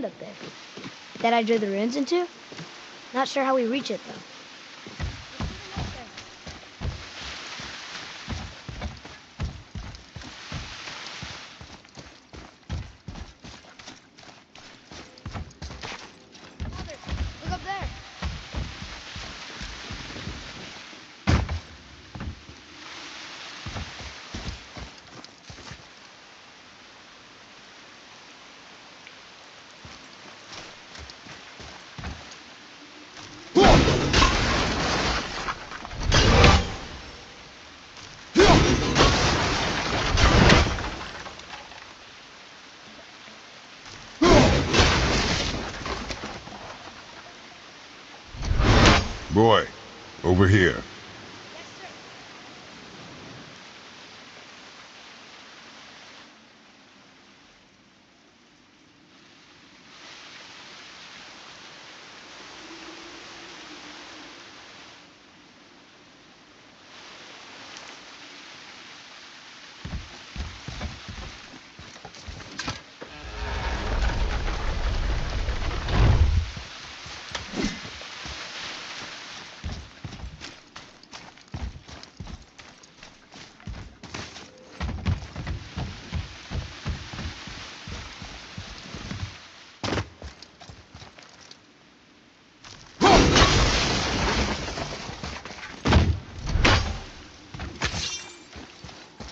land up there. That I drew the runes into? Not sure how we reach it, though. Look up there. Boy, over here. Yes, sir.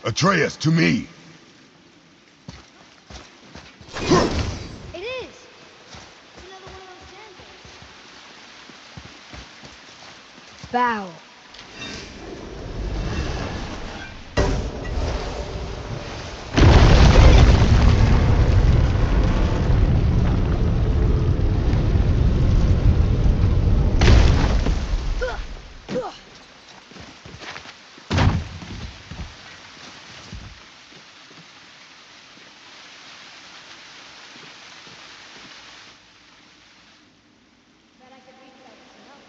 Atreus, to me! It is! Another one of those candles. Bow. Bet I could reach that with some help.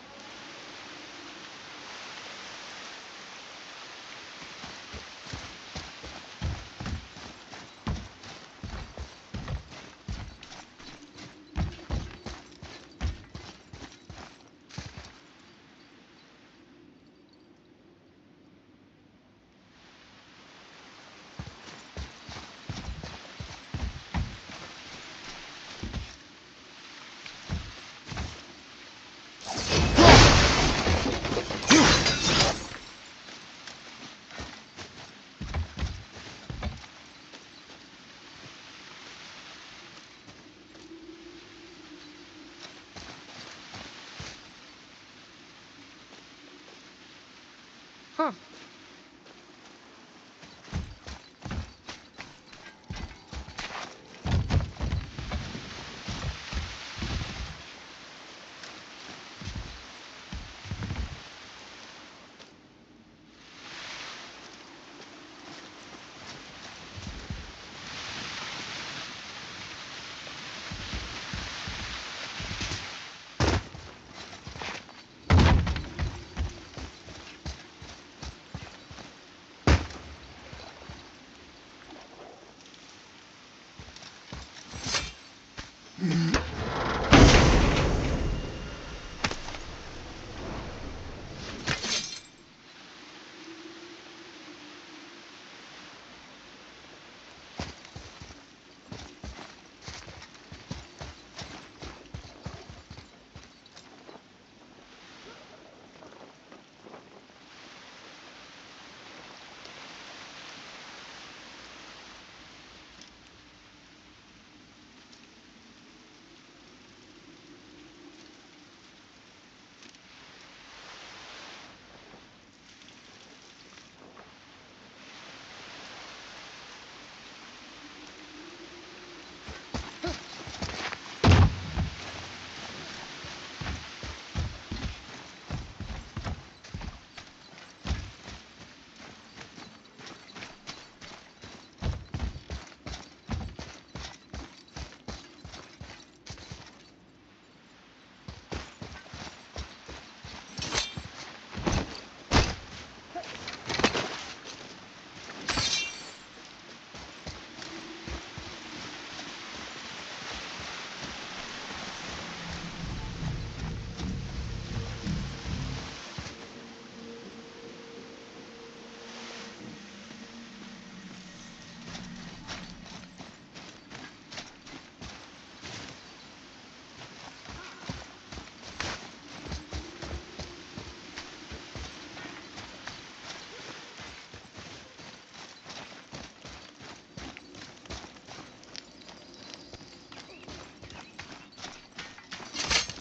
Huh.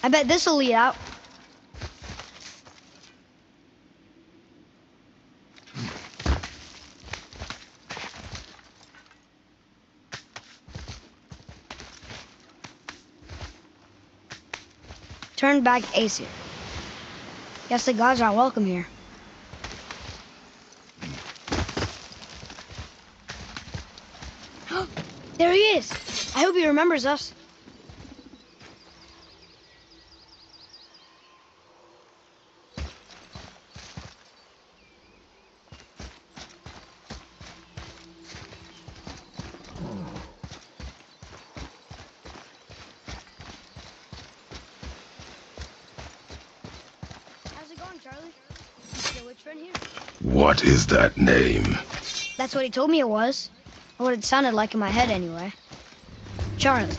I bet this'll lead out. Turn back Aesir. Guess the gods aren't welcome here. There he is! I hope he remembers us. How's it going, Charlie? Is your witch friend here? What is that name? That's what he told me it was. Or what it sounded like in my head, anyway. Charlie.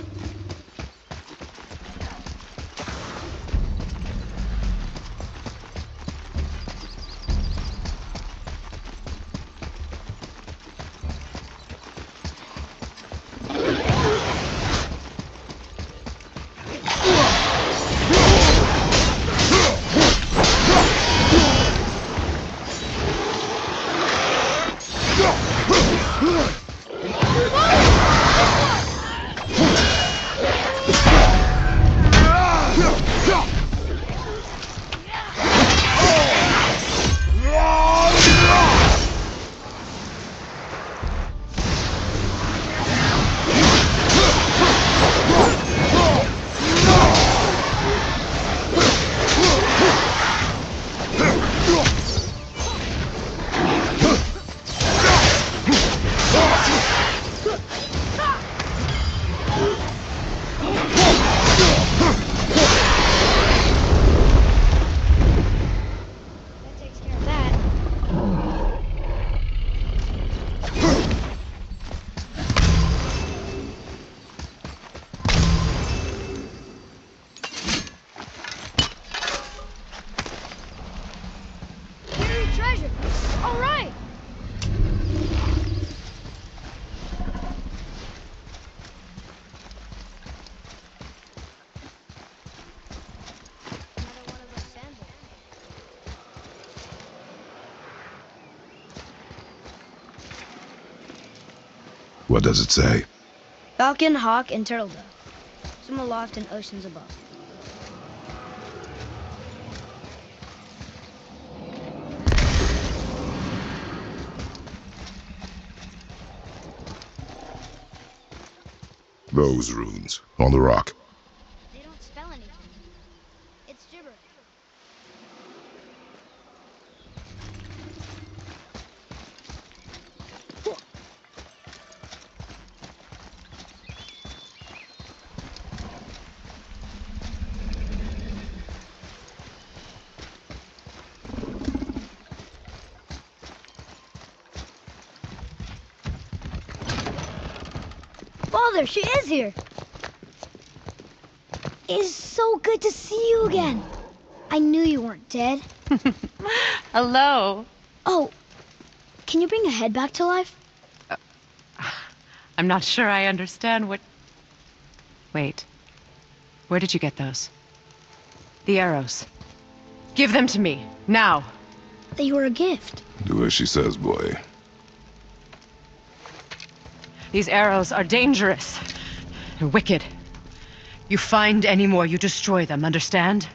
Treasure! All right! Another one of those sandals. What does it say? Falcon, hawk, and turtle dove. Some aloft in oceans above. Those runes on the rock. They don't spell anything. It's gibberish. Father, she is here. It is so good to see you again. I knew you weren't dead. Hello. Oh, can you bring a head back to life? I'm not sure I understand what... Wait. Where did you get those? The arrows. Give them to me, now. They were a gift. Do as she says, boy. These arrows are dangerous and wicked. You find any more, you destroy them, understand?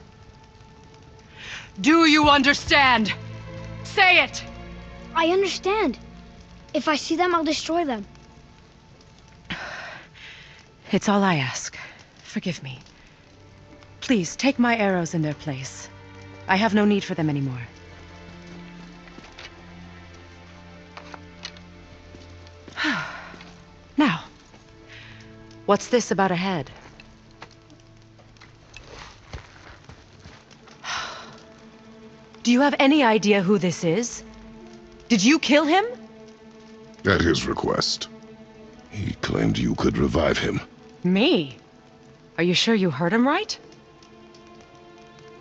Do you understand? Say it! I understand. If I see them, I'll destroy them. It's all I ask. Forgive me. Please, take my arrows in their place. I have no need for them anymore. Now, what's this about a head? Do you have any idea who this is? Did you kill him? At his request. He claimed you could revive him. Me? Are you sure you heard him right?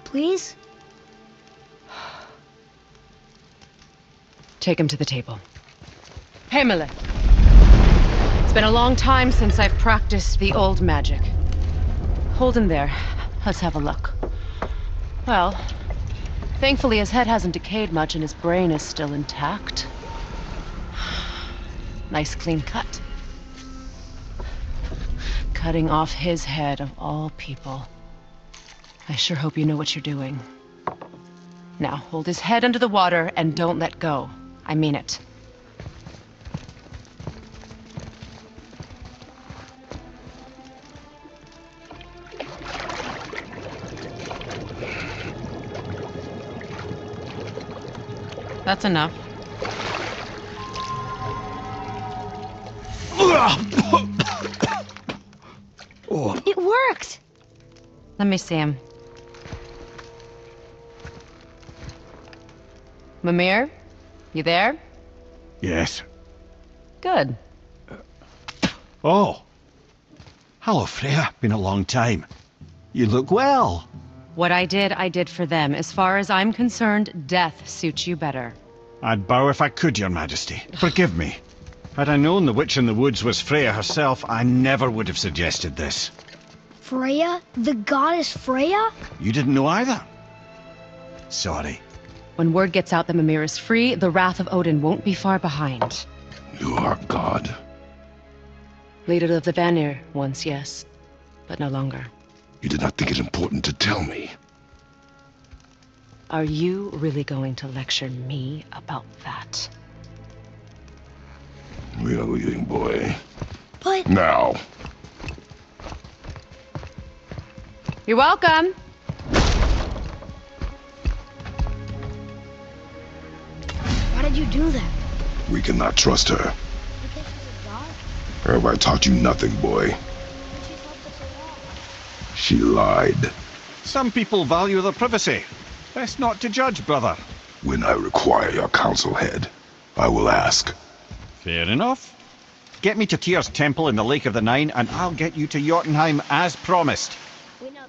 Please? Take him to the table. Himmele. It's been a long time since I've practiced the old magic. Hold him there. Let's have a look. Well, thankfully his head hasn't decayed much and his brain is still intact. Nice clean cut. Cutting off his head of all people. I sure hope you know what you're doing. Now, hold his head under the water and don't let go. I mean it. That's enough. It worked! Let me see him. Mimir? You there? Yes. Good. Oh. Hello, Freya. Been a long time. You look well. What I did for them. As far as I'm concerned, death suits you better. I'd bow if I could, Your Majesty. Forgive me. Had I known the witch in the woods was Freya herself, I never would have suggested this. Freya? The goddess Freya? You didn't know either? Sorry. When word gets out that Mimir is free, the wrath of Odin won't be far behind. You are God. Leader of the Vanir, once, yes. But no longer. You did not think it important to tell me. Are you really going to lecture me about that? We are leaving, boy. But Now. You're welcome! why did you do that? We cannot trust her. Because she's a god? Have I taught you nothing, boy? And she's helped us a lot. She lied. Some people value their privacy. Best not to judge, brother. When I require your council head, I will ask. Fair enough. Get me to Tyr's temple in the Lake of the Nine, and I'll get you to Jotunheim as promised. We know the temple.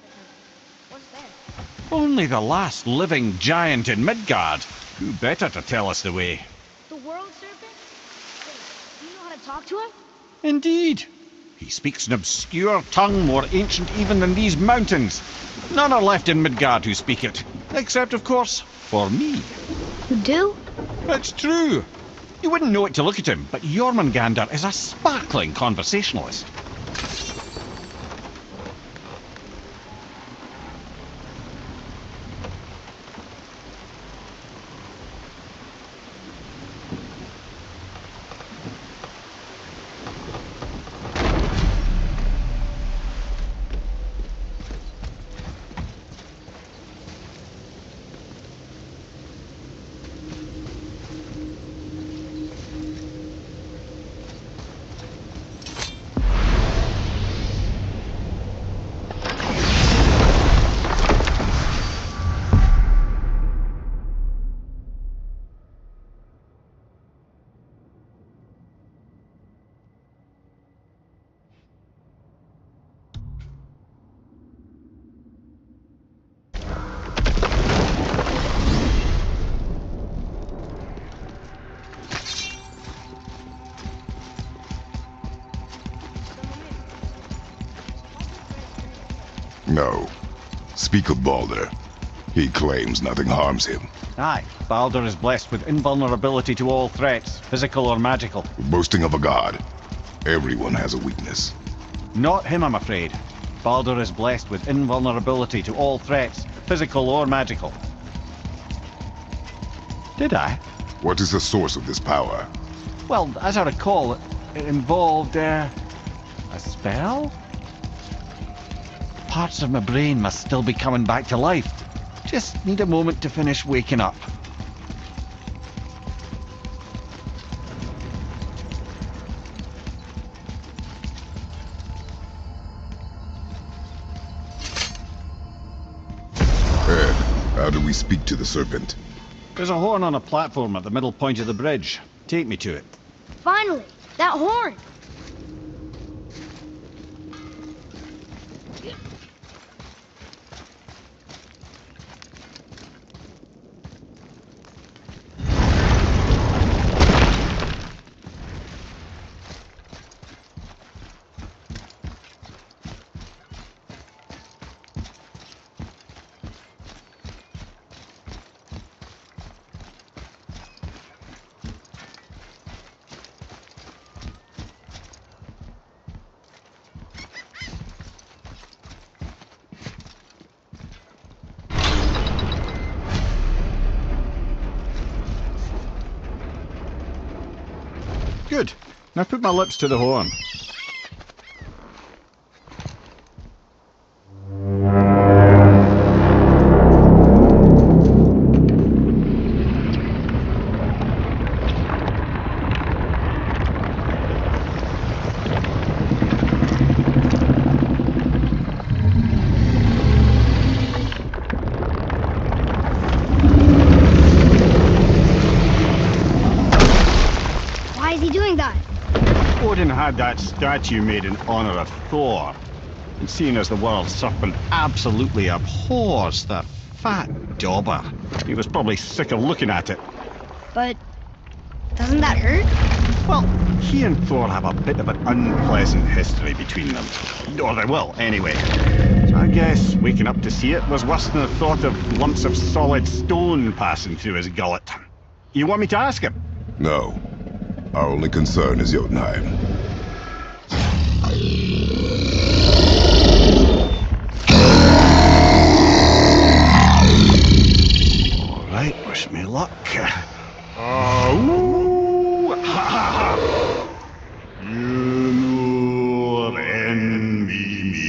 What's there? Only the last living giant in Midgard. Who better to tell us the way? The world serpent? Wait, do you know how to talk to him? Indeed. He speaks an obscure tongue more ancient even than these mountains. None are left in Midgard who speak it. Except, of course, for me. You do? It's true. You wouldn't know it to look at him, but Jormungandr is a sparkling conversationalist. No. Speak of Baldur. He claims nothing harms him. Aye, Baldur is blessed with invulnerability to all threats, physical or magical. Boasting of a god. Everyone has a weakness. Not him, I'm afraid. Baldur is blessed with invulnerability to all threats, physical or magical. Did I? What is the source of this power? Well, as I recall, it involved, a spell? Parts of my brain must still be coming back to life. Just need a moment to finish waking up. Ed, how do we speak to the serpent? There's a horn on a platform at the middle point of the bridge. Take me to it. Finally! That horn! Good. Now put my lips to the horn. Why is he doing that? Odin had that statue made in honor of Thor. And seeing as the world's serpent absolutely abhors that fat dauber, he was probably sick of looking at it. But doesn't that hurt? Well, he and Thor have a bit of an unpleasant history between them. Or they will, anyway. So I guess waking up to see it was worse than the thought of lumps of solid stone passing through his gullet. You want me to ask him? No. Our only concern is Jotunheim. All right, wish me luck. Oh, ha ha ha! You know envy me.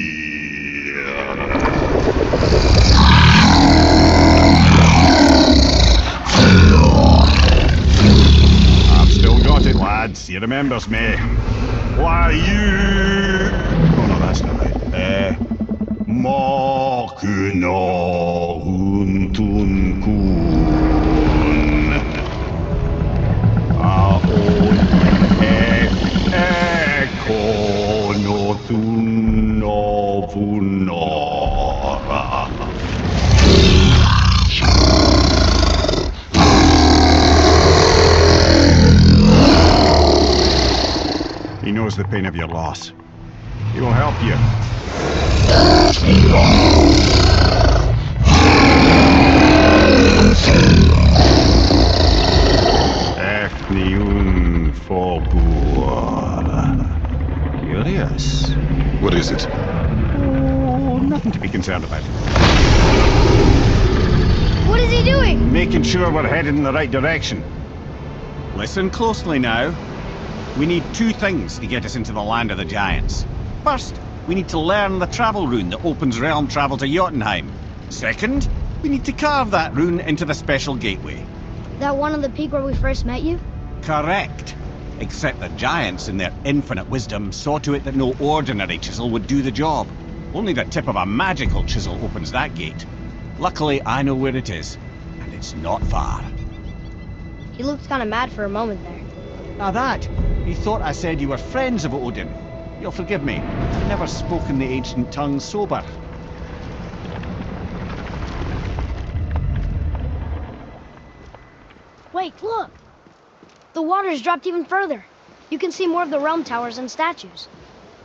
I've still got it, lads. He remembers me. Why you? Oh no, that's not right. Makuna huntun kun. Aon ekonotun novunora. He knows the pain of your loss. He will help you. Efniun Forbur. Curious. What is it? Oh, nothing to be concerned about. What is he doing? Making sure we're headed in the right direction. Listen closely now. We need two things to get us into the land of the giants. First, we need to learn the travel rune that opens realm travel to Jotunheim. Second, we need to carve that rune into the special gateway. That one on the peak where we first met you? Correct. Except the giants, in their infinite wisdom, saw to it that no ordinary chisel would do the job. Only the tip of a magical chisel opens that gate. Luckily, I know where it is, and it's not far. He looked kind of mad for a moment there. Now that, he thought I said you were friends of Odin. You'll forgive me. I've never spoken the ancient tongue sober. Wait, look! The water's dropped even further. You can see more of the realm towers and statues.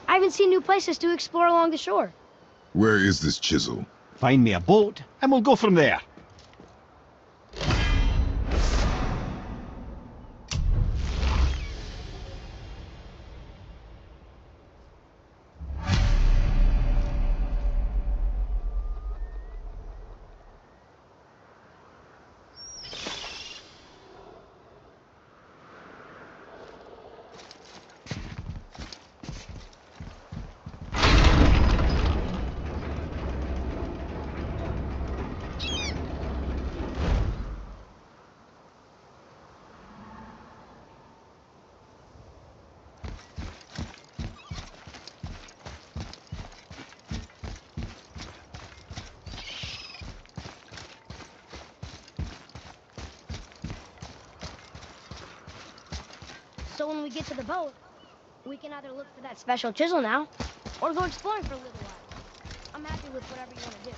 I even see new places to explore along the shore. Where is this chisel? Find me a boat, and we'll go from there. So when we get to the boat, we can either look for that special chisel now, or go exploring for a little while. I'm happy with whatever you want to do.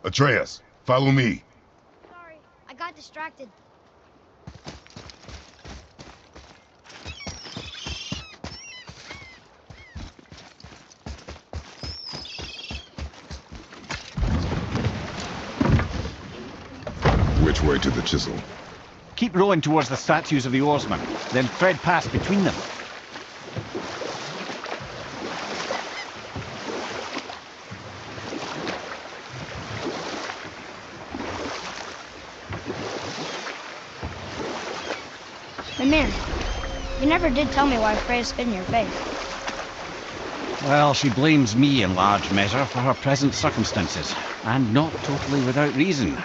Atreus, follow me. Sorry, I got distracted. Which way to the chisel? Keep rowing towards the statues of the oarsmen, then thread past between them. Mimir, you never did tell me why Freya spit in your face. Well, she blames me in large measure for her present circumstances, and not totally without reason.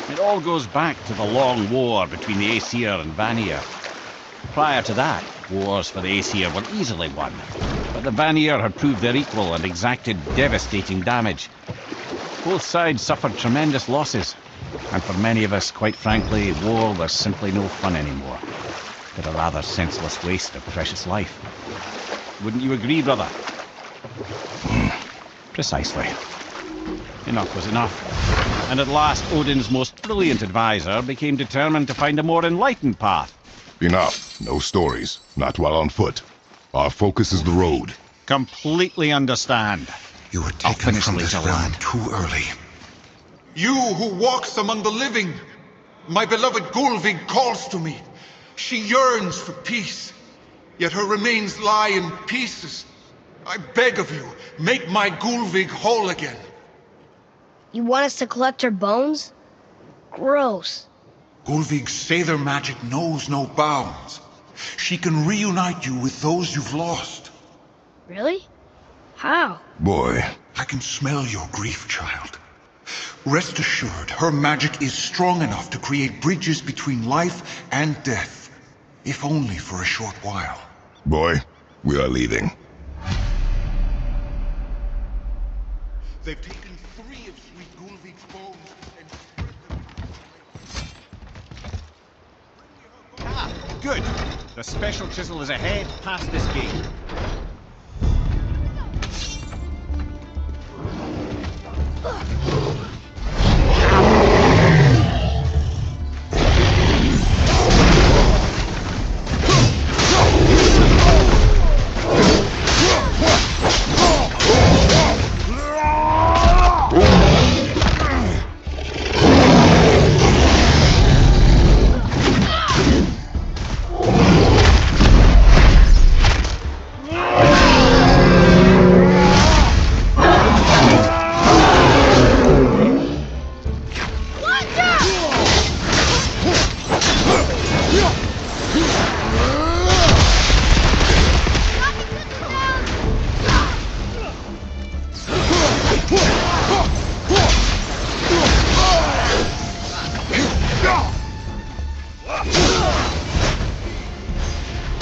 It all goes back to the long war between the Aesir and Vanir. Prior to that, wars for the Aesir were easily won, but the Vanir had proved their equal and exacted devastating damage. Both sides suffered tremendous losses, and for many of us, quite frankly, war was simply no fun anymore, but a rather senseless waste of precious life. Wouldn't you agree, brother? Precisely. Enough was enough. And at last, Odin's most brilliant advisor became determined to find a more enlightened path. Enough. No stories. Not while on foot. Our focus is the road. Completely understand. You were I'll taken finish from this later, realm lad. too early. You who walks among the living, my beloved Gulvig calls to me. She yearns for peace, yet her remains lie in pieces. I beg of you, make my Gulvig whole again. You want us to collect her bones? Gross. Gulvig's Sather magic knows no bounds. She can reunite you with those you've lost. Really? How? Boy, I can smell your grief, child. Rest assured, her magic is strong enough to create bridges between life and death, if only for a short while. boy, we are leaving. They've taken 3 of sweet Gulvig's bones and spread them. Ah, good. The special chisel is ahead, past this gate.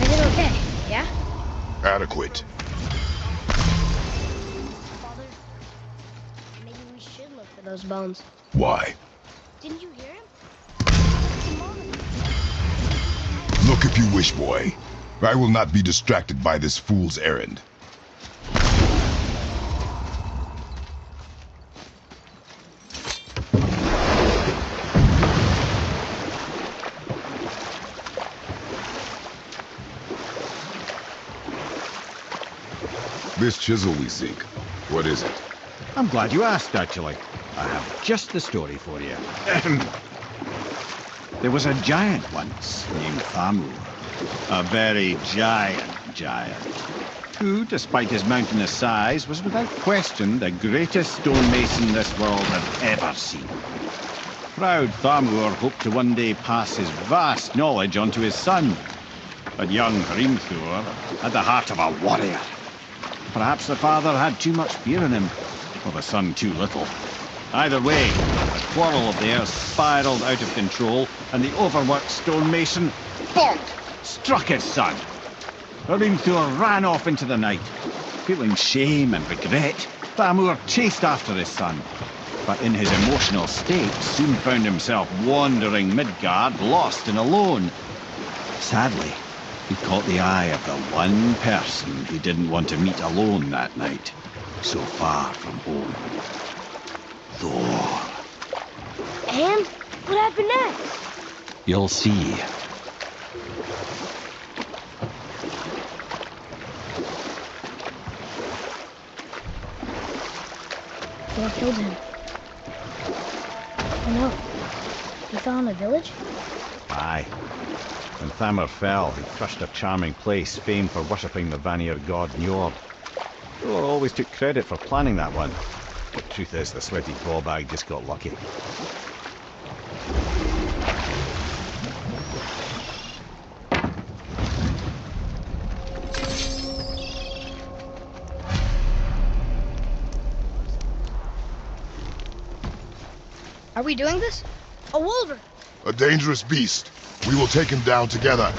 Is it okay? Yeah? Adequate. Father, maybe we should look for those bones. Why? Didn't you hear him? It's a moment. Look if you wish, boy. I will not be distracted by this fool's errand. This chisel we seek, what is it? I'm glad you asked, actually. I have just the story for you. There was a giant once named Thamur. A very giant, who, despite his mountainous size, was without question the greatest stonemason this world had ever seen. Proud Thamur hoped to one day pass his vast knowledge on to his son. But young Hrimthur had the heart of a warrior. Perhaps the father had too much fear in him, or the son too little. Either way, the quarrel of theirs spiraled out of control, and the overworked stonemason, bonk, struck his son. Hrimthur ran off into the night. Feeling shame and regret, Thamur chased after his son, but in his emotional state soon found himself wandering Midgard, lost and alone. Sadly, he caught the eye of the one person he didn't want to meet alone that night, so far from home. And what happened next? You'll see. Thor killed him. Oh no. He fell in the village? Aye. When Thamur fell, he crushed a charming place famed for worshipping the Vanir god Njord. Thor always took credit for planning that one. But truth is, the sweaty ballbag just got lucky. Are we doing this? A wolver! A dangerous beast. We will take him down together.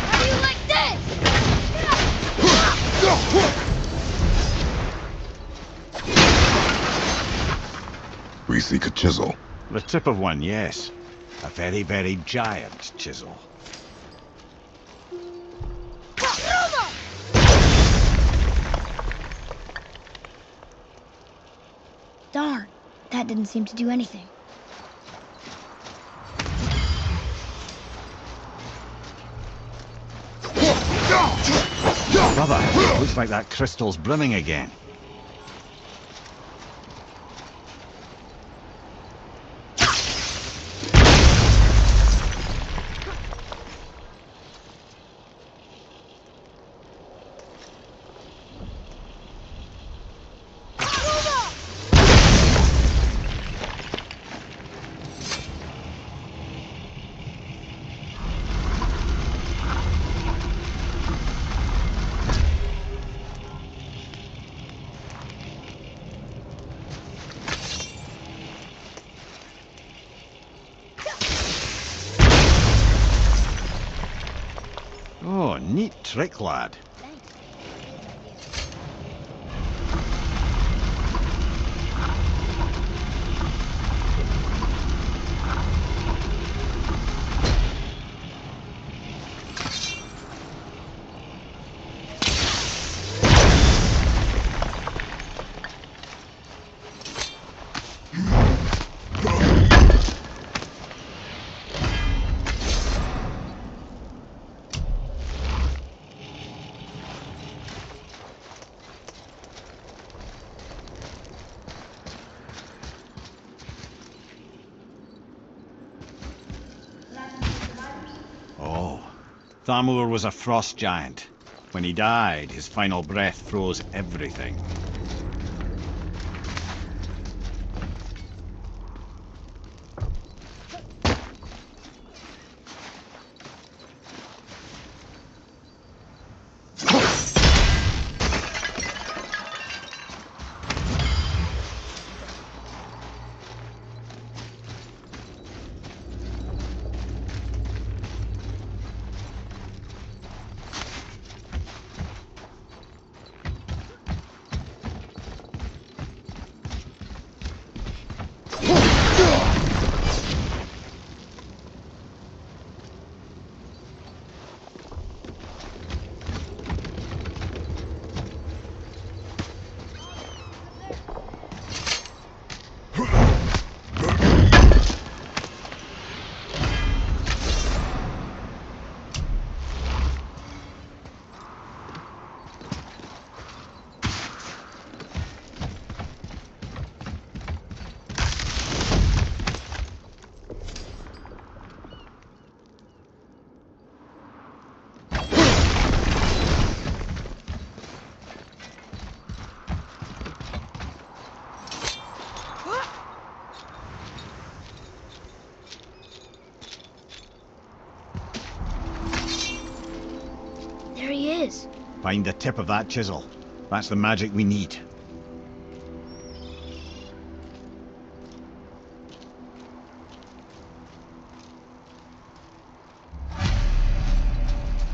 How do you like this? We seek a chisel. The tip of one, yes. A very, very giant chisel. Darn, that didn't seem to do anything. Brother, looks like that crystal's brimming again. Oh, neat trick, lad. Oh, Thamur was a frost giant. When he died, his final breath froze everything. There he is. Find the tip of that chisel. That's the magic we need.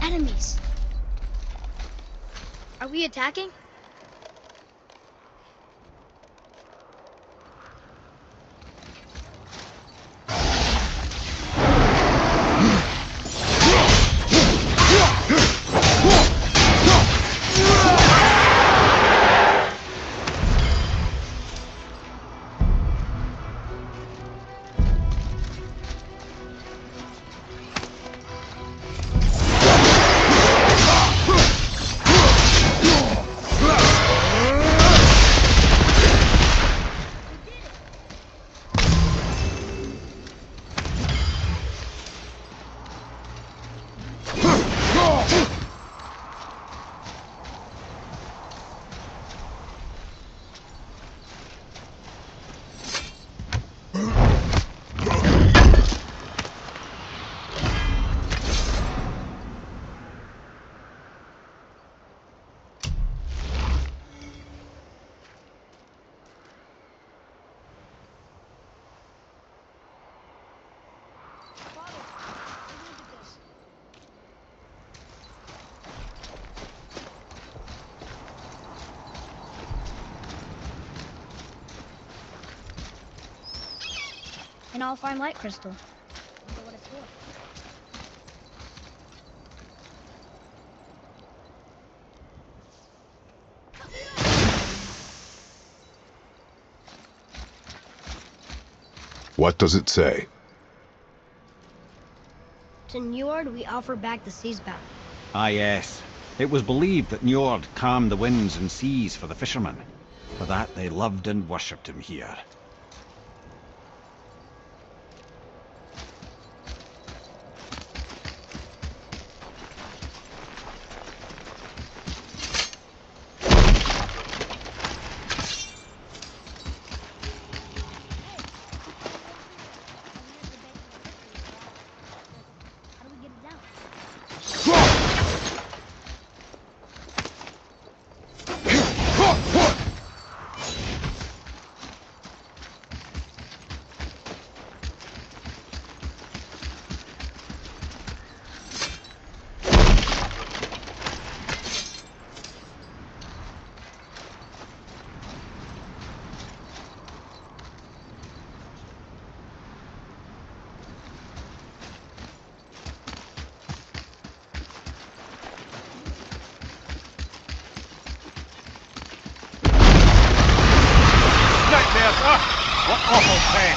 Enemies. Are we attacking? An all-fine light crystal. Wonder what it's for. What does it say? To Njord, we offer back the sea's bounty. Ah, yes. It was believed that Njord calmed the winds and seas for the fishermen. For that, they loved and worshipped him here. How do we get it down? Nightmares! Ah! What awful pain!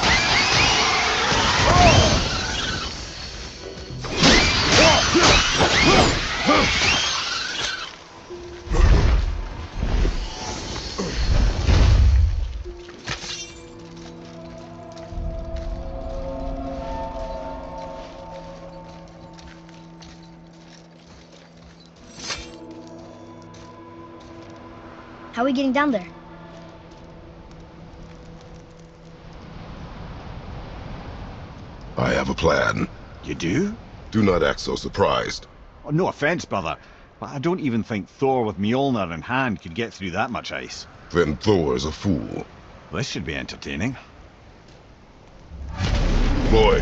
How are we getting down there? I have a plan. You do? Do not act so surprised. Oh, no offense, brother, but I don't even think Thor with Mjolnir in hand could get through that much ice. Then Thor's a fool. This should be entertaining. Boy,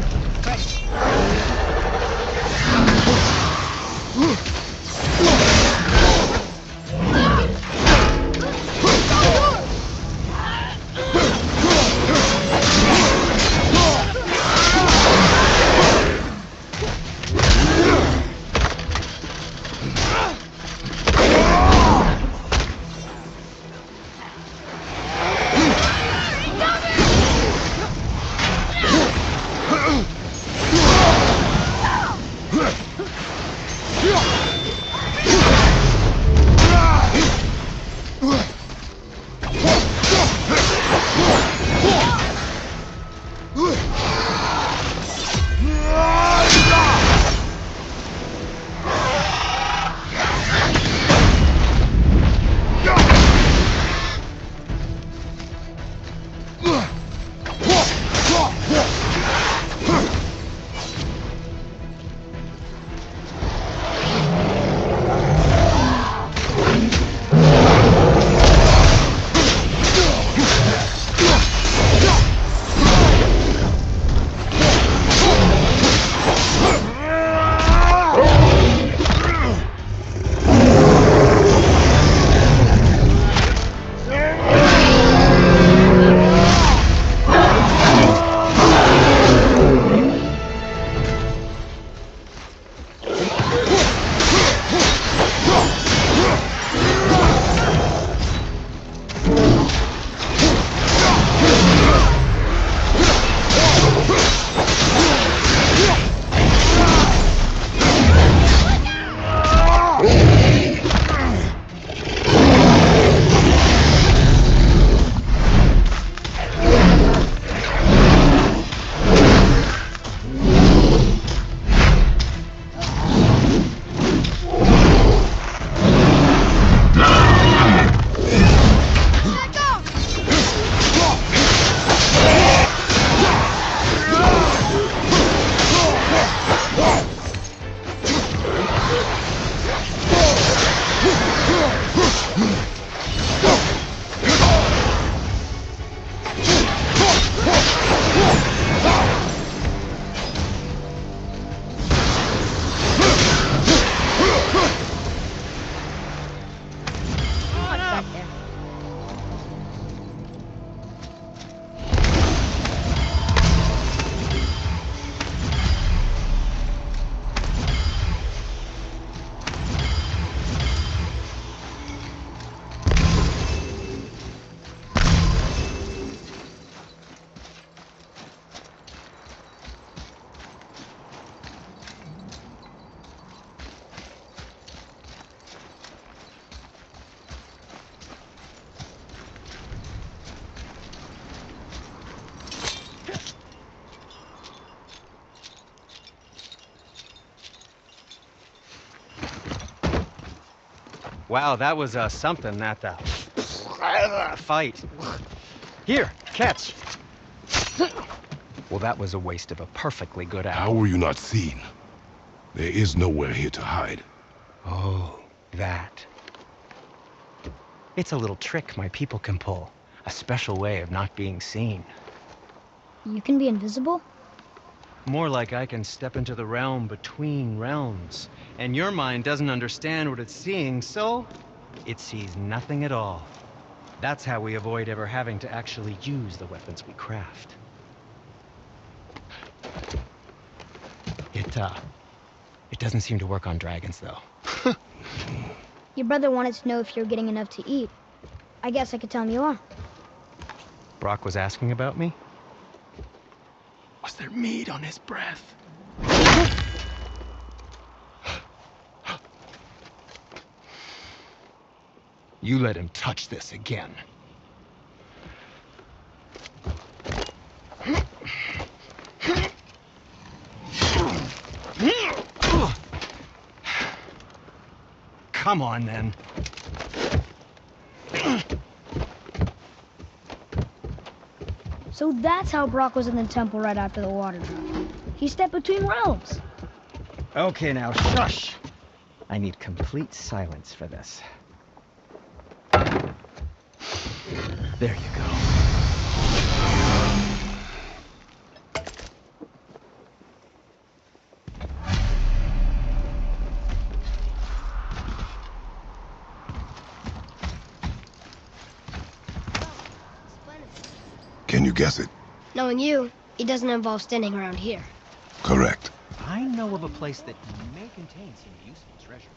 Wow, that was something, that fight. Here, catch. Well, that was a waste of a perfectly good How apple. were you not seen? There is nowhere here to hide. Oh, that. It's a little trick my people can pull. A special way of not being seen. You can be invisible? More like I can step into the realm between realms. And your mind doesn't understand what it's seeing, so it sees nothing at all. That's how we avoid ever having to actually use the weapons we craft. It doesn't seem to work on dragons, though. Your brother wanted to know if you're getting enough to eat. I guess I could tell him you are. Brock was asking about me? Was there meat on his breath? You let him touch this again. Come on, then. So that's how Brock was in the temple right after the water drop. He stepped between realms. Okay, now, shush! I need complete silence for this. There you go. Can you guess it? Knowing you, it doesn't involve standing around here. Correct. I know of a place that may contain some useful treasure.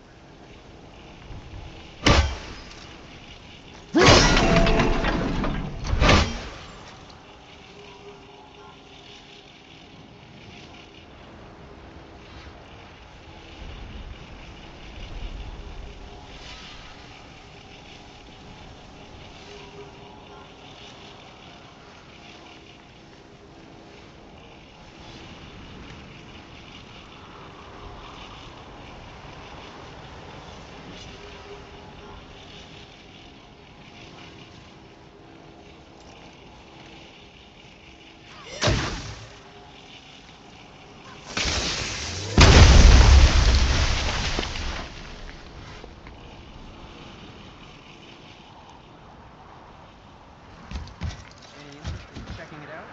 Checking it out?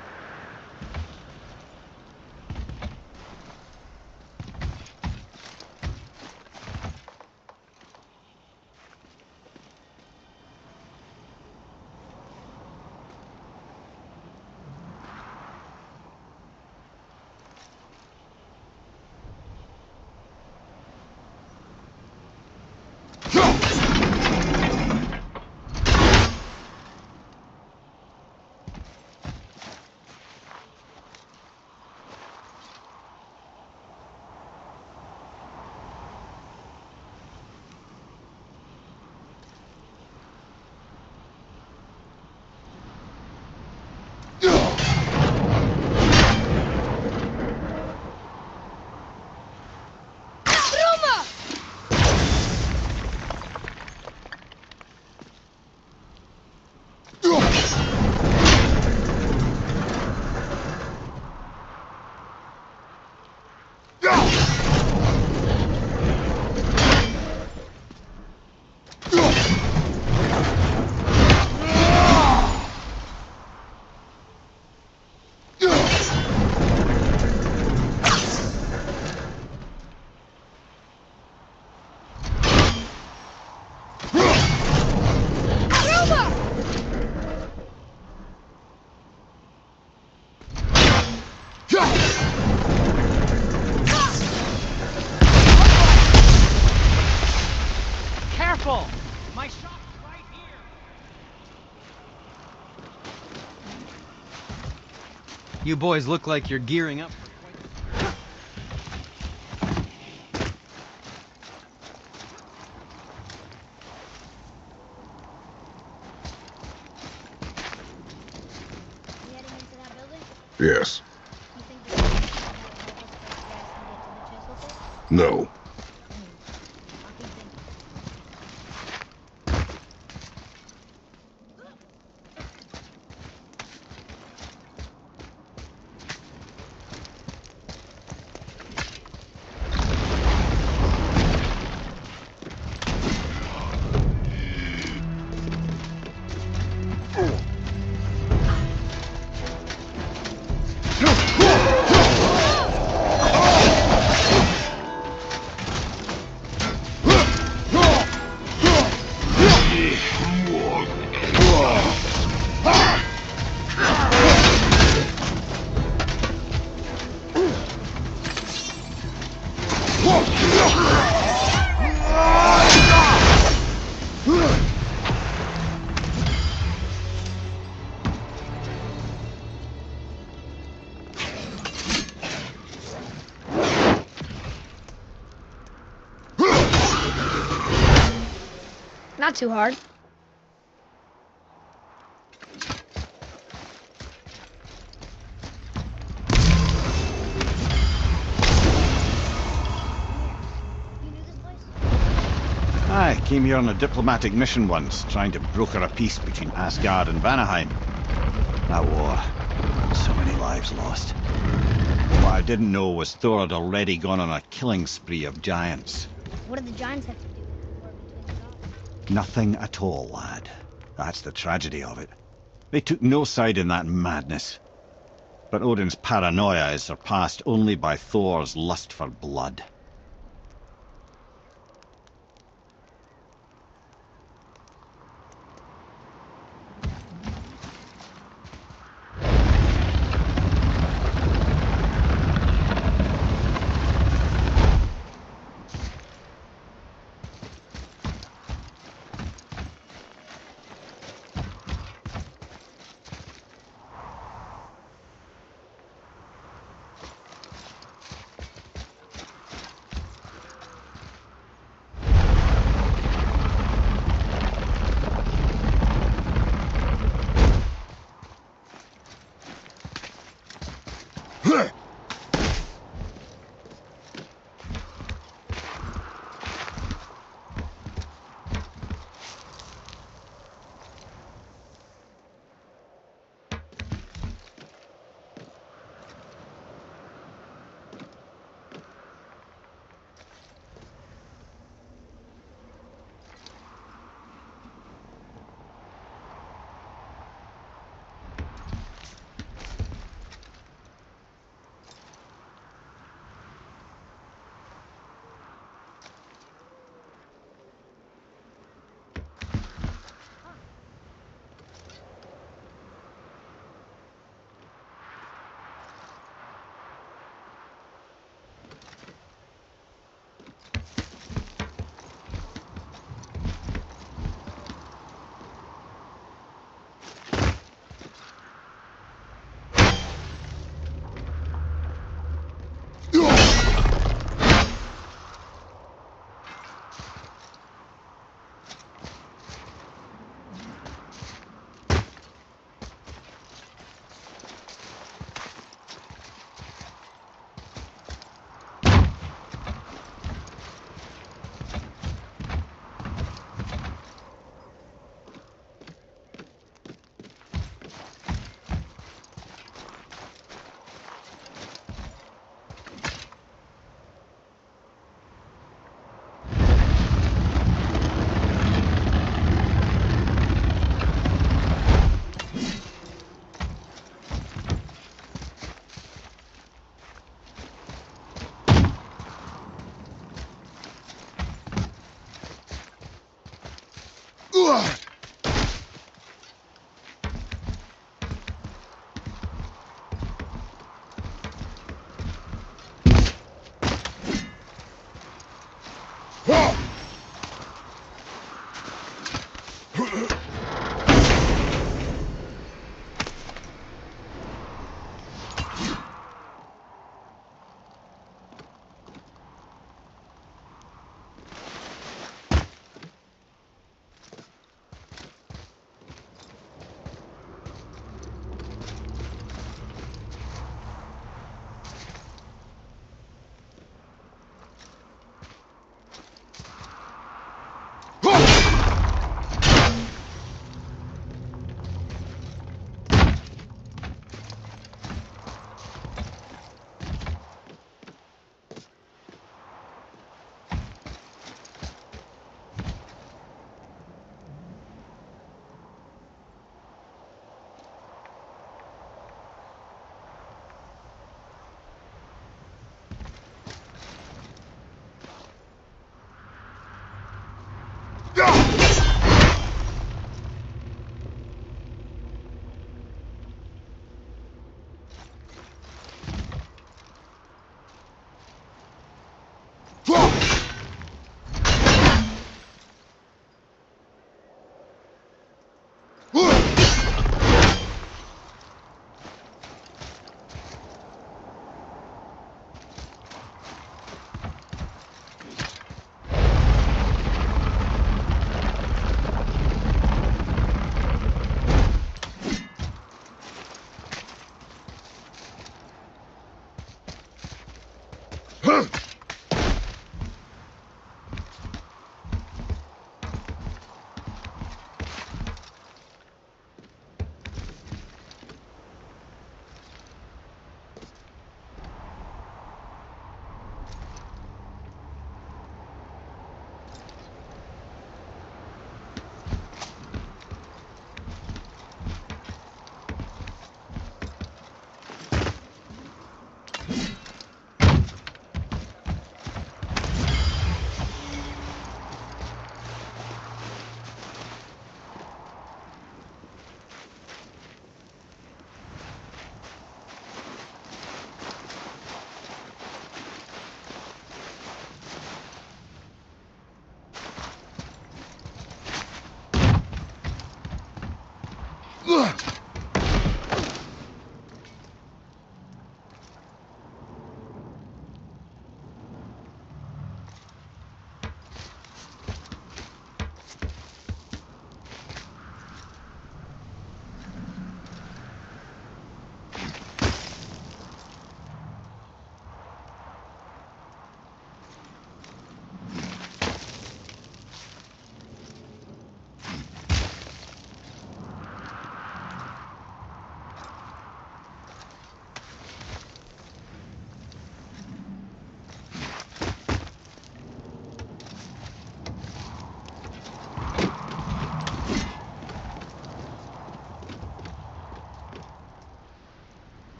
Careful! My shop's right here! You boys look like you're gearing up for quite the... You heading into that building? Yes. You think the help us break gas and get to the chisel pit? No. I'll keep thinking. Not too hard. You knew this place? I came here on a diplomatic mission once, trying to broker a peace between Asgard and Vanaheim. That war. So many lives lost. What I didn't know was Thor had already gone on a killing spree of giants. What did the giants have to do with the war between the gods? Nothing at all, lad. That's the tragedy of it. They took no side in that madness. But Odin's paranoia is surpassed only by Thor's lust for blood.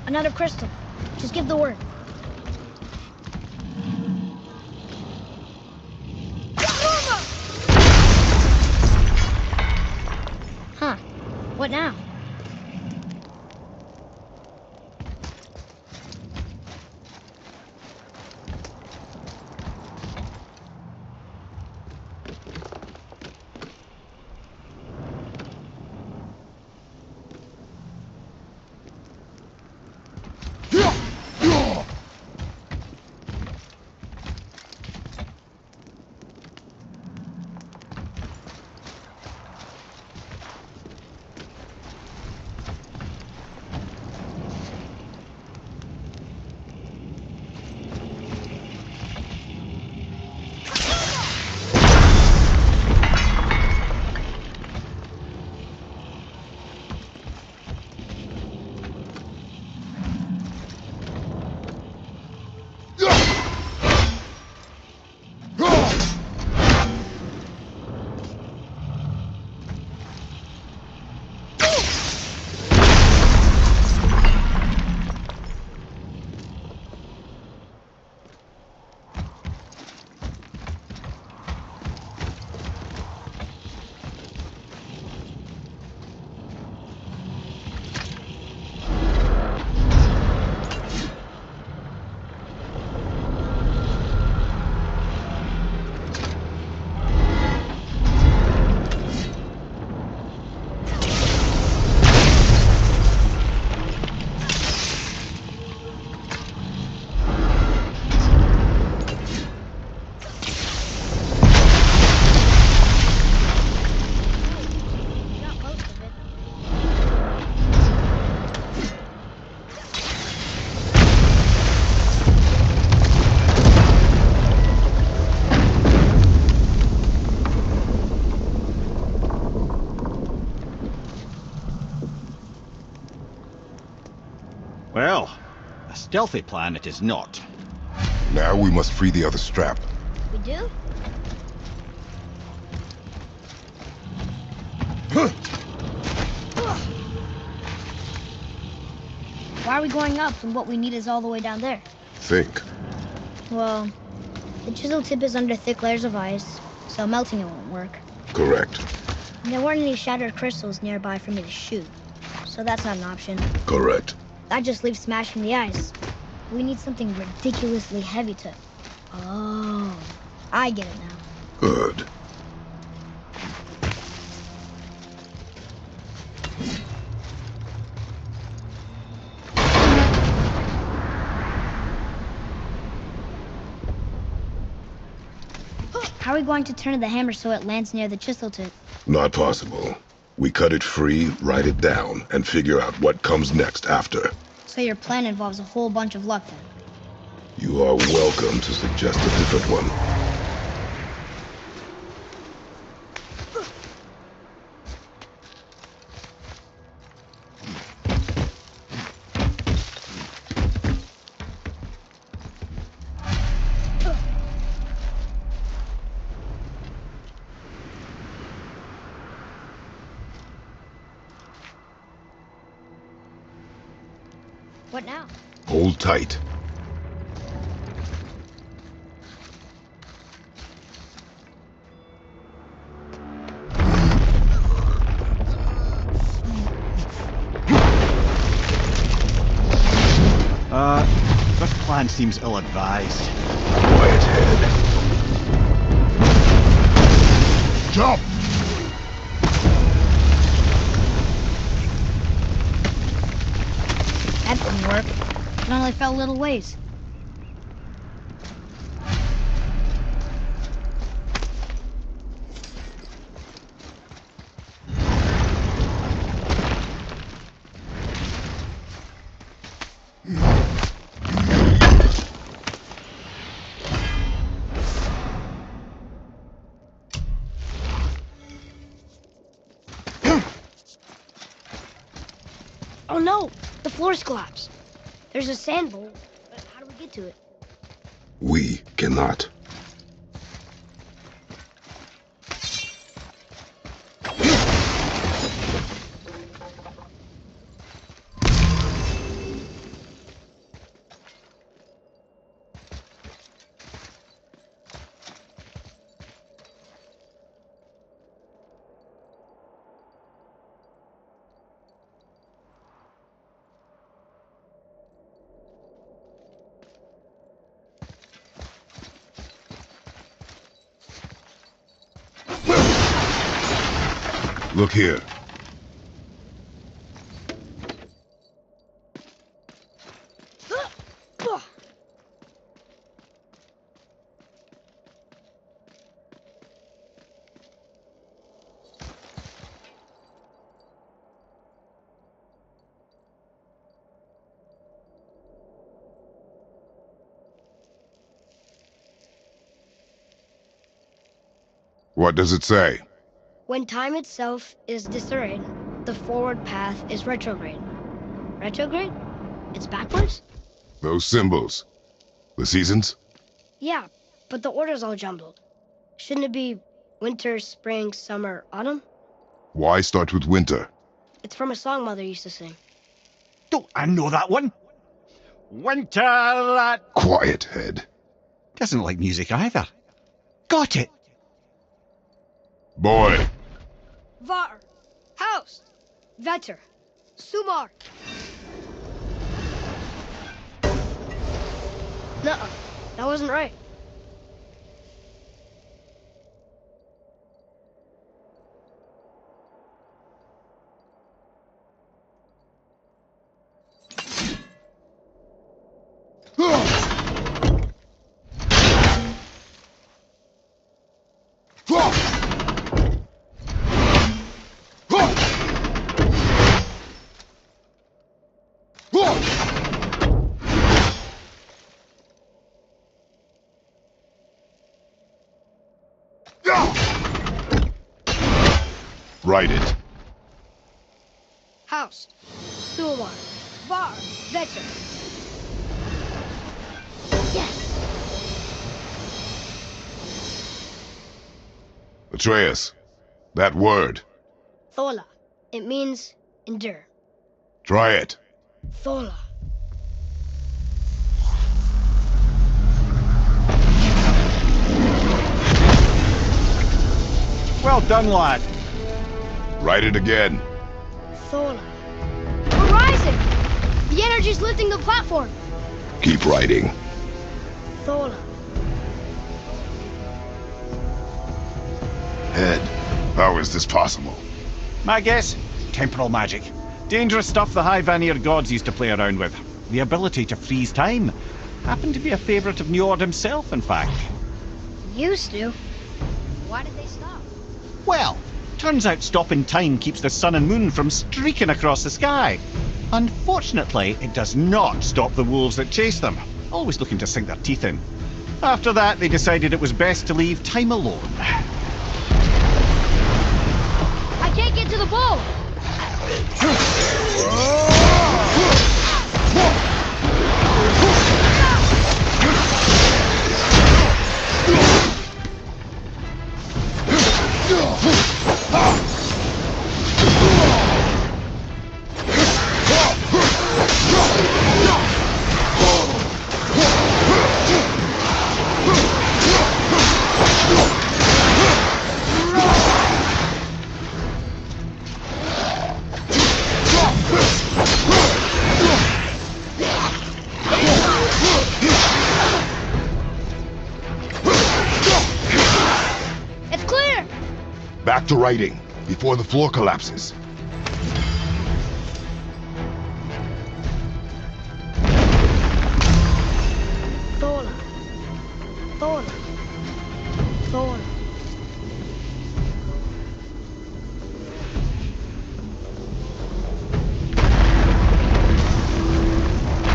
Another crystal. Just give the word. Huh. What now? Well, a stealthy plan it is not. Now we must free the other strap. We do? Why are we going up when what we need is all the way down there? Think. Well, the chisel tip is under thick layers of ice, so melting it won't work. Correct. And there weren't any shattered crystals nearby for me to shoot, so that's not an option. Correct. That just leaves smashing the ice. We need something ridiculously heavy to... Oh, I get it now. Good. How are we going to turn the hammer so it lands near the chisel tip? Not possible. We cut it free, write it down, and figure out what comes next after. So your plan involves a whole bunch of luck then? You are welcome to suggest a different one. What now? Hold tight. This plan seems ill-advised. Quiet head. Jump! work. It only fell a little ways. Oh no! The floor's collapsed. There's a sand bowl, but how do we get to it? We cannot. Look here. What does it say? When time itself is disarrayed, the forward path is retrograde. Retrograde? It's backwards? Those symbols. The seasons? Yeah, but the order's all jumbled. Shouldn't it be winter, spring, summer, autumn? Why start with winter? It's from a song Mother used to sing. Don't I know that one? Winter that Quiet, head. doesn't like music either. Got it. Boy, Var, House, Vetter, Sumar. Nuh-uh, that wasn't right. write it. House, Sumar, Var, Vetter. Yes! Atreus, that word. Thola. It means endure. Try it. Thola. Well done, lad. Write it again. Thola. We're rising! The energy's lifting the platform. Keep writing. Thola. Head, how is this possible? My guess? Temporal magic. Dangerous stuff the High Vanir gods used to play around with. The ability to freeze time. Happened to be a favourite of Njord himself, in fact. Used to. Why did they stop? Well, turns out stopping time keeps the sun and moon from streaking across the sky. Unfortunately, it does not stop the wolves that chase them, always looking to sink their teeth in. After that, they decided it was best to leave time alone. I can't get to the bowl! It's clear! Back to writing, before the floor collapses. Sola.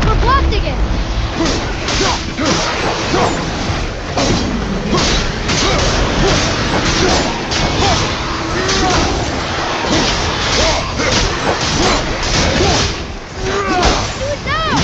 We're blocked again! Do it now!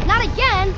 Not again!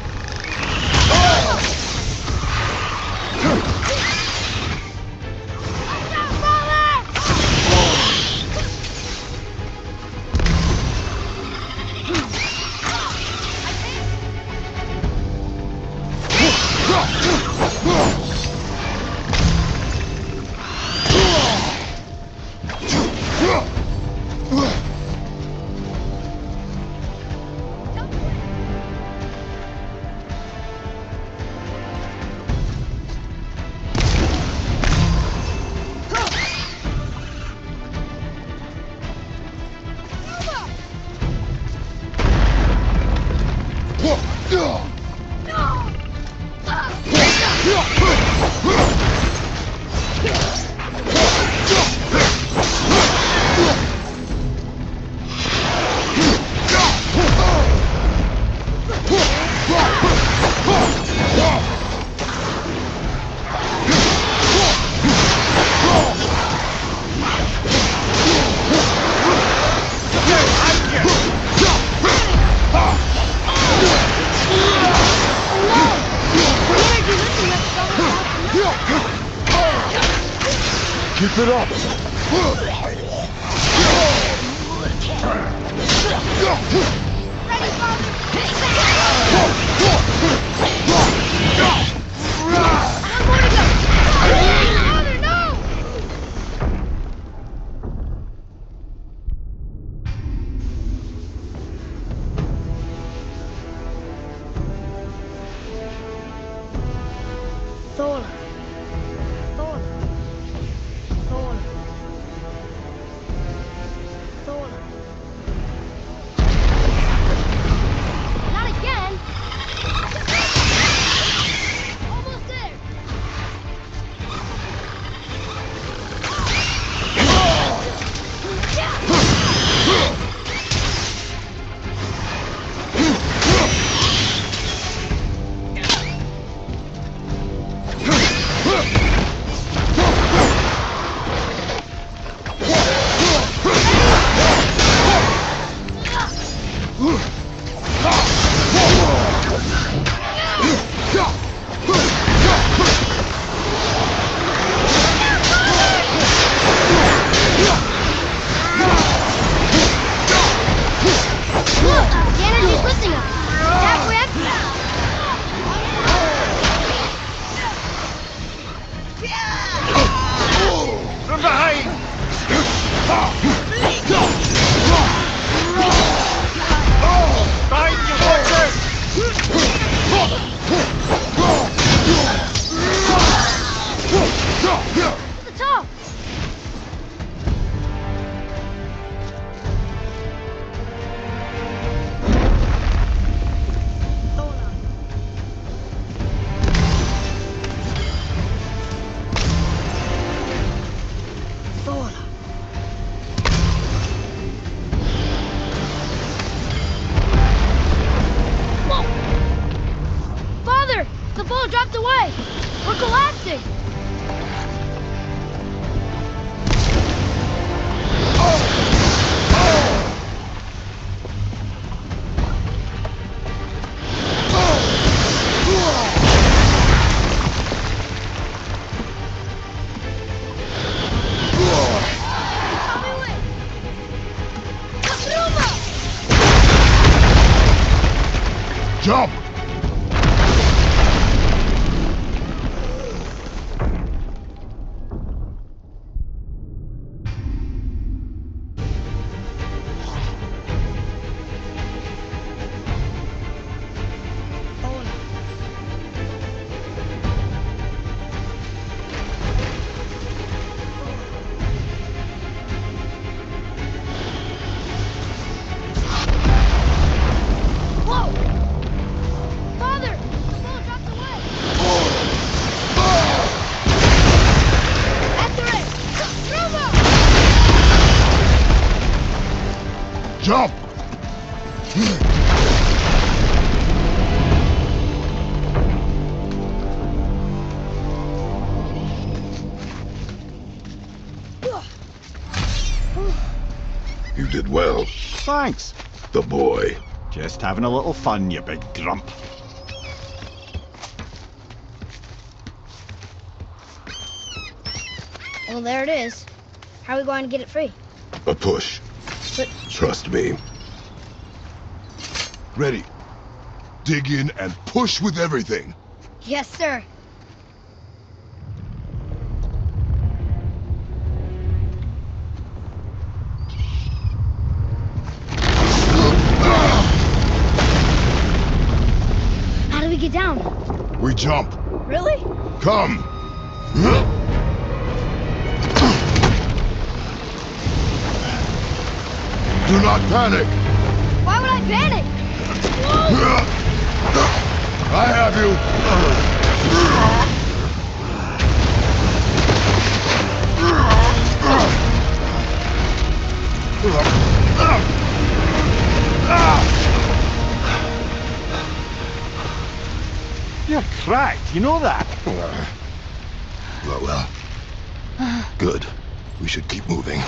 Keep it up! Sola. Sola. Sola. Sola. Not again! Almost there! Look! The energy's lifting us! It's halfway up now! From behind! Behind you, watchers! To the top! Sola. Sola. Whoa! Father! The ball dropped away! We're collapsing! Jump! Whoa! Father! The ball dropped away! After it! Throw Jump! You did well, Thanks. the boy. Just having a little fun, you big grump. Well, there it is. How are we going to get it free? A push. But Trust me. Ready. Dig in and push with everything. yes, sir. How do we get down? We jump. Really? Come. Do not panic. Why would I panic? I have you. You're cracked, you know that? Well. Good. We should keep moving.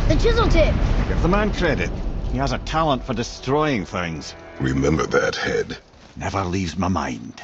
The chisel tip. Give the man credit. He has a talent for destroying things. Remember that head. Never leaves my mind.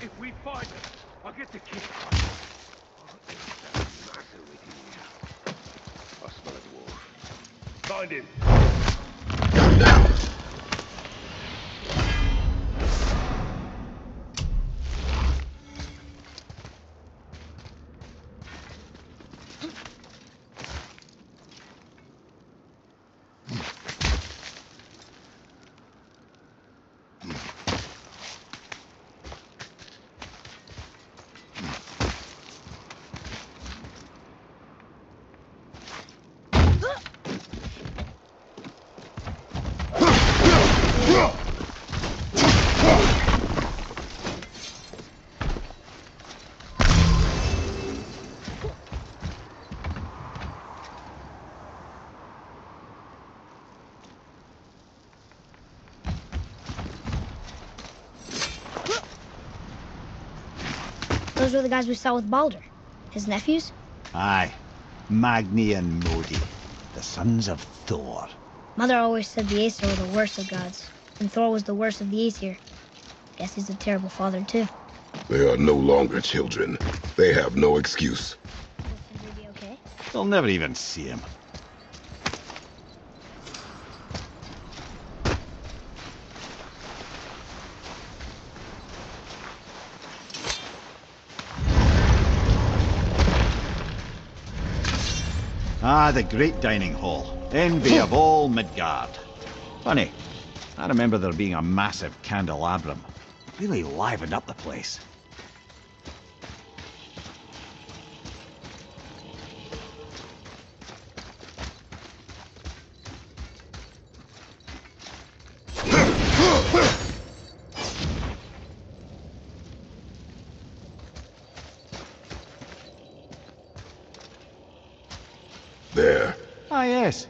If we find him, I'll get the kid. I smell a dwarf. Find him. Calm down. Those were the guys we saw with Baldur. His nephews? Aye. Magni and Modi, the sons of Thor. Mother always said the Aesir were the worst of gods, and Thor was the worst of the Aesir. Guess he's a terrible father, too. They are no longer children. They have no excuse. Will Sindri be okay? They'll never even see him. Ah, the great dining hall. Envy of all Midgard. Funny, I remember there being a massive candelabrum. Really livened up the place. There. Ah, yes.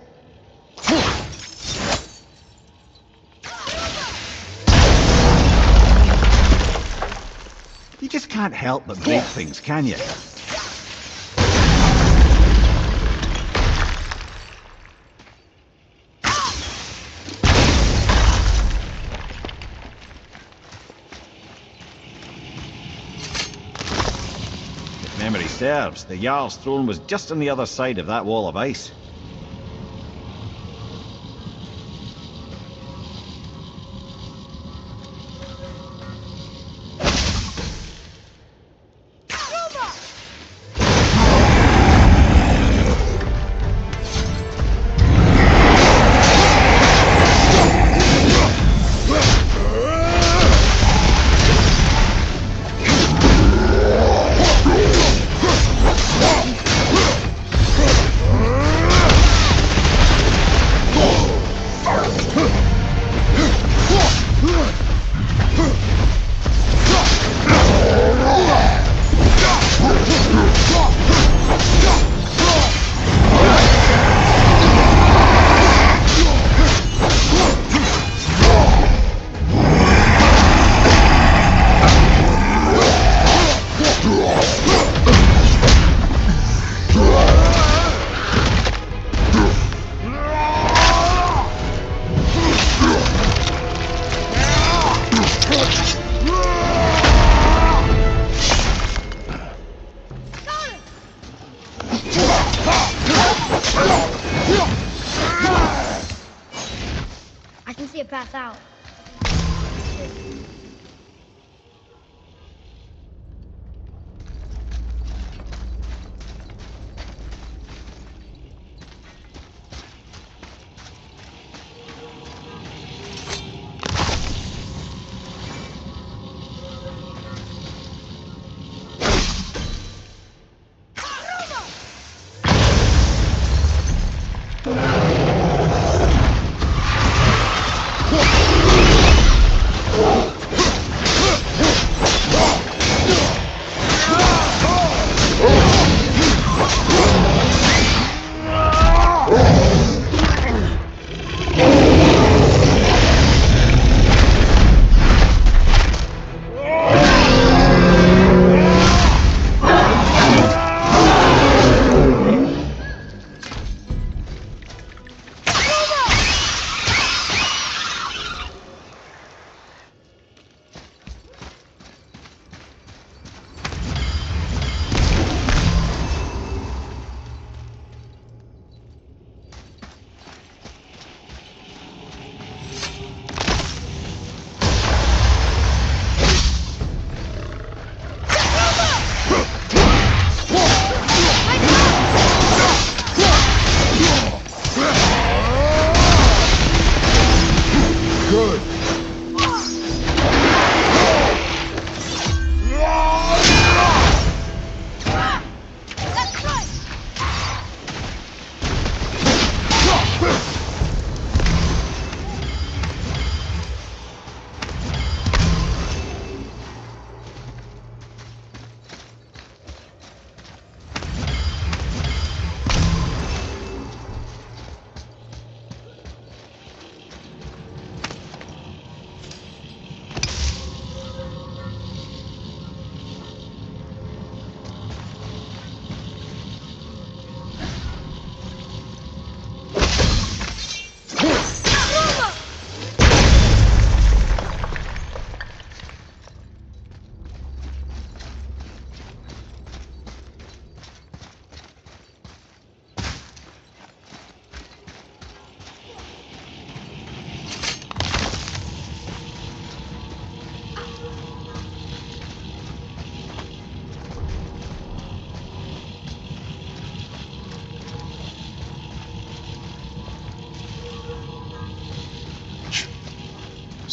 You just can't help but break things, can you? If memory serves, the Jarl's throne was just on the other side of that wall of ice. I can see a path out.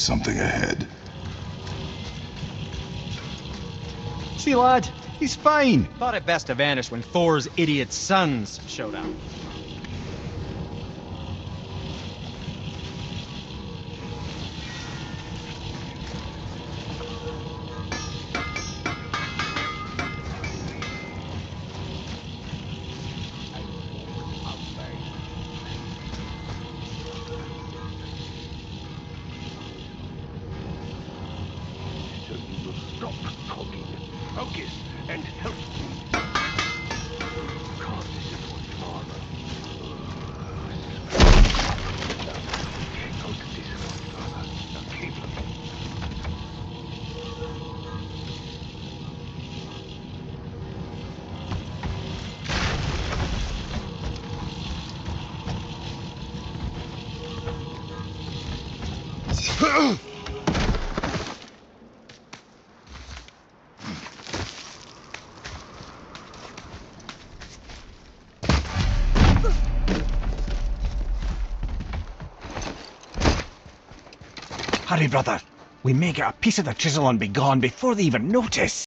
Something ahead. See, lad, he's fine. Thought it best to vanish when Thor's idiot sons showed up. So you will stop talking, focus, and help me. Can't disappoint Father. Can't disappoint Father. Now keep looking. Hurry, brother. We may get a piece of the chisel and be gone before they even notice.